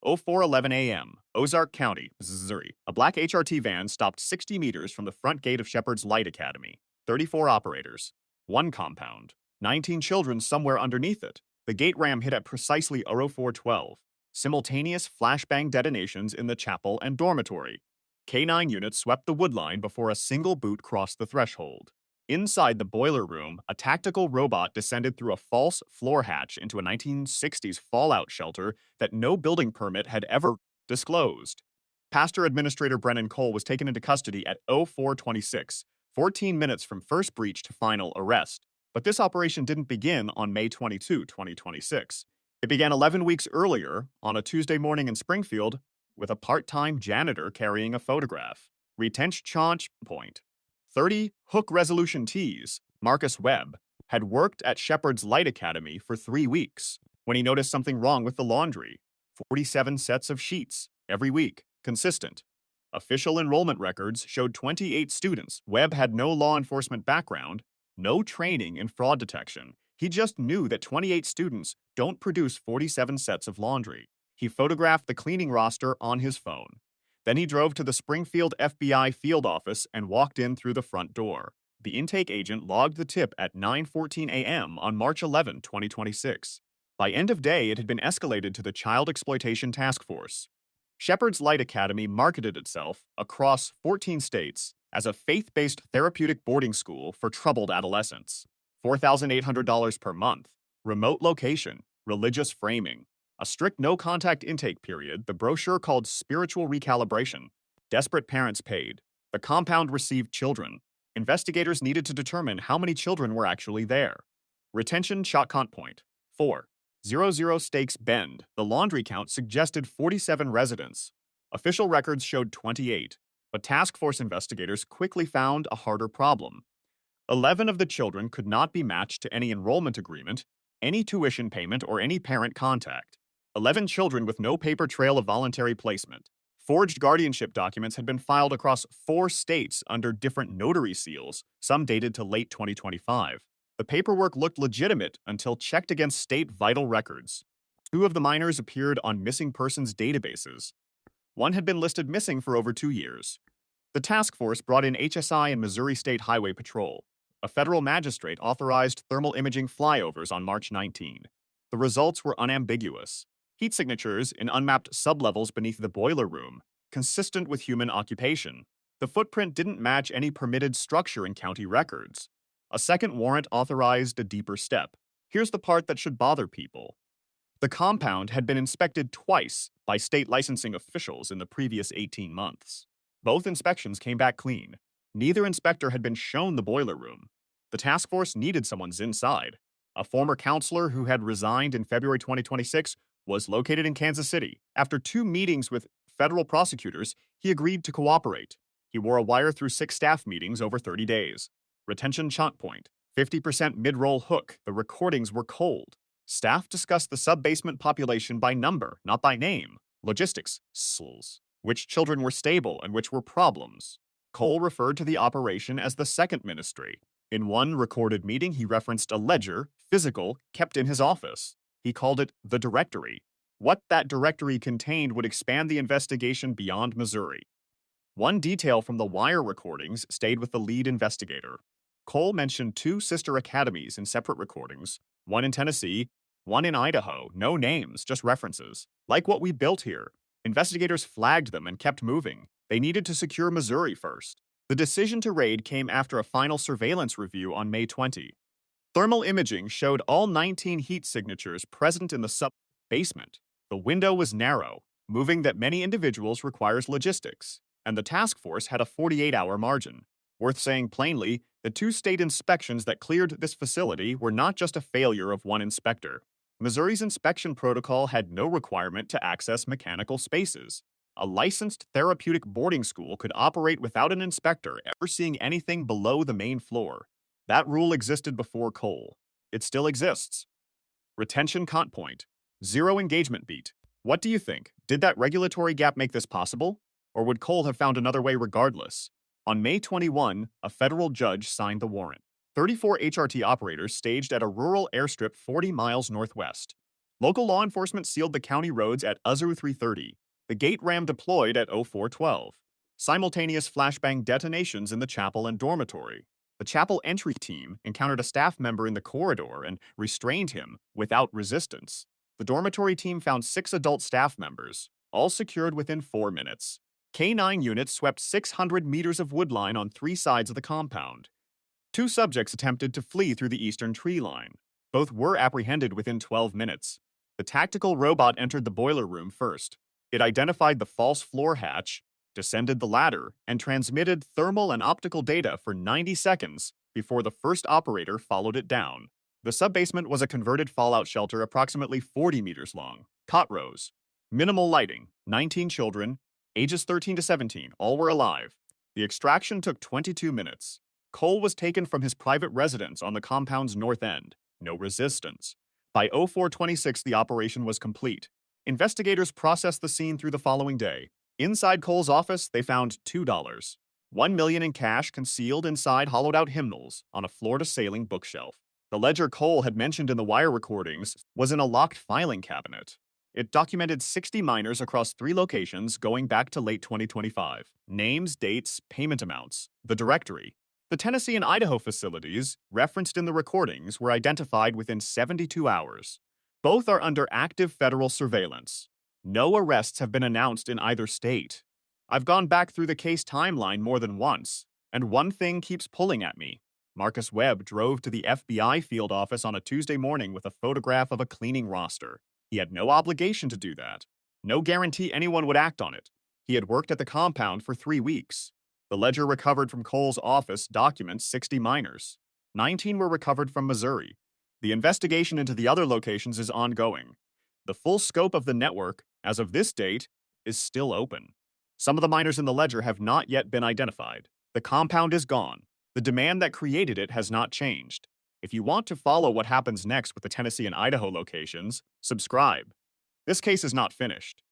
04:11 a.m., Ozark County, Missouri. A black HRT van stopped 60 meters from the front gate of Shepherd's Light Academy. 34 operators. One compound. 19 children somewhere underneath it. The gate ram hit at precisely 04:12. Simultaneous flashbang detonations in the chapel and dormitory. K-9 units swept the wood line before a single boot crossed the threshold. Inside the boiler room, a tactical robot descended through a false floor hatch into a 1960s fallout shelter that no building permit had ever disclosed. Pastor Administrator Brennan Cole was taken into custody at 04:26, 14 minutes from first breach to final arrest. But this operation didn't begin on May 22, 2026. It began 11 weeks earlier, on a Tuesday morning in Springfield, with a part-time janitor carrying a photograph. Retention point. 30 hook resolution tees, Marcus Webb, had worked at Shepherd's Light Academy for 3 weeks when he noticed something wrong with the laundry. 47 sets of sheets, every week, consistent. Official enrollment records showed 28 students. Webb had no law enforcement background, no training in fraud detection. He just knew that 28 students don't produce 47 sets of laundry. He photographed the cleaning roster on his phone. Then he drove to the Springfield FBI field office and walked in through the front door. The intake agent logged the tip at 9:14 a.m. on March 11, 2026. By end of day, it had been escalated to the Child Exploitation Task Force. Shepherd's Light Academy marketed itself across 14 states as a faith-based therapeutic boarding school for troubled adolescents. $4,800 per month, remote location, religious framing, a strict no-contact intake period the brochure called spiritual recalibration. Desperate parents paid. The compound received children. Investigators needed to determine how many children were actually there. Retention shot count point. 4. 00 Stakes Bend. The laundry count suggested 47 residents. Official records showed 28, but task force investigators quickly found a harder problem. 11 of the children could not be matched to any enrollment agreement, any tuition payment, or any parent contact. 11 children with no paper trail of voluntary placement. Forged guardianship documents had been filed across 4 states under different notary seals, some dated to late 2025. The paperwork looked legitimate until checked against state vital records. 2 of the minors appeared on missing persons databases. 1 had been listed missing for over 2 years. The task force brought in HSI and Missouri State Highway Patrol. A federal magistrate authorized thermal imaging flyovers on March 19. The results were unambiguous. Heat signatures in unmapped sublevels beneath the boiler room, consistent with human occupation. The footprint didn't match any permitted structure in county records. A second warrant authorized a deeper step. Here's the part that should bother people. The compound had been inspected twice by state licensing officials in the previous 18 months. Both inspections came back clean. Neither inspector had been shown the boiler room. The task force needed someone's inside. A former counselor who had resigned in February 2026 was located in Kansas City. After 2 meetings with federal prosecutors, he agreed to cooperate. He wore a wire through 6 staff meetings over 30 days. Retention chant point. 50% mid-roll hook. The recordings were cold. Staff discussed the sub-basement population by number, not by name. Logistics. Which children were stable and which were problems. Cole referred to the operation as the second ministry. In one recorded meeting, he referenced a ledger, physical, kept in his office. He called it the directory. What that directory contained would expand the investigation beyond Missouri. One detail from the wire recordings stayed with the lead investigator. Cole mentioned 2 sister academies in separate recordings, one in Tennessee, one in Idaho. No names, just references. Like what we built here. Investigators flagged them and kept moving. They needed to secure Missouri first. The decision to raid came after a final surveillance review on May 20. Thermal imaging showed all 19 heat signatures present in the sub-basement. The window was narrow, moving that many individuals requires logistics, and the task force had a 48-hour margin. Worth saying plainly, the 2 state inspections that cleared this facility were not just a failure of one inspector. Missouri's inspection protocol had no requirement to access mechanical spaces. A licensed therapeutic boarding school could operate without an inspector ever seeing anything below the main floor. That rule existed before Cole. It still exists. Retention count point. 0 engagement beat. What do you think? Did that regulatory gap make this possible? Or would Cole have found another way regardless? On May 21, a federal judge signed the warrant. 34 HRT operators staged at a rural airstrip 40 miles northwest. Local law enforcement sealed the county roads at Uzu 330. The gate ram deployed at 0412. Simultaneous flashbang detonations in the chapel and dormitory. The chapel entry team encountered a staff member in the corridor and restrained him without resistance. The dormitory team found 6 adult staff members, all secured within 4 minutes. K-9 units swept 600 meters of woodline on 3 sides of the compound. 2 subjects attempted to flee through the eastern tree line. Both were apprehended within 12 minutes. The tactical robot entered the boiler room first. It identified the false floor hatch, descended the ladder, and transmitted thermal and optical data for 90 seconds before the first operator followed it down. The subbasement was a converted fallout shelter approximately 40 meters long. Cot rows. Minimal lighting. 19 children, ages 13 to 17, all were alive. The extraction took 22 minutes. Cole was taken from his private residence on the compound's north end. No resistance. By 0426, the operation was complete. Investigators processed the scene through the following day. Inside Cole's office, they found $2, $1 million in cash concealed inside hollowed-out hymnals on a floor-to-ceiling bookshelf. The ledger Cole had mentioned in the wire recordings was in a locked filing cabinet. It documented 60 miners across 3 locations going back to late 2025. Names, dates, payment amounts, the directory. The Tennessee and Idaho facilities, referenced in the recordings, were identified within 72 hours. Both are under active federal surveillance. No arrests have been announced in either state. I've gone back through the case timeline more than once, and one thing keeps pulling at me. Marcus Webb drove to the FBI field office on a Tuesday morning with a photograph of a cleaning roster. He had no obligation to do that. No guarantee anyone would act on it. He had worked at the compound for 3 weeks. The ledger recovered from Cole's office documents 60 miners. 19 were recovered from Missouri. The investigation into the other locations is ongoing. The full scope of the network, as of this date, is still open. Some of the miners in the ledger have not yet been identified. The compound is gone. The demand that created it has not changed. If you want to follow what happens next with the Tennessee and Idaho locations, subscribe. This case is not finished.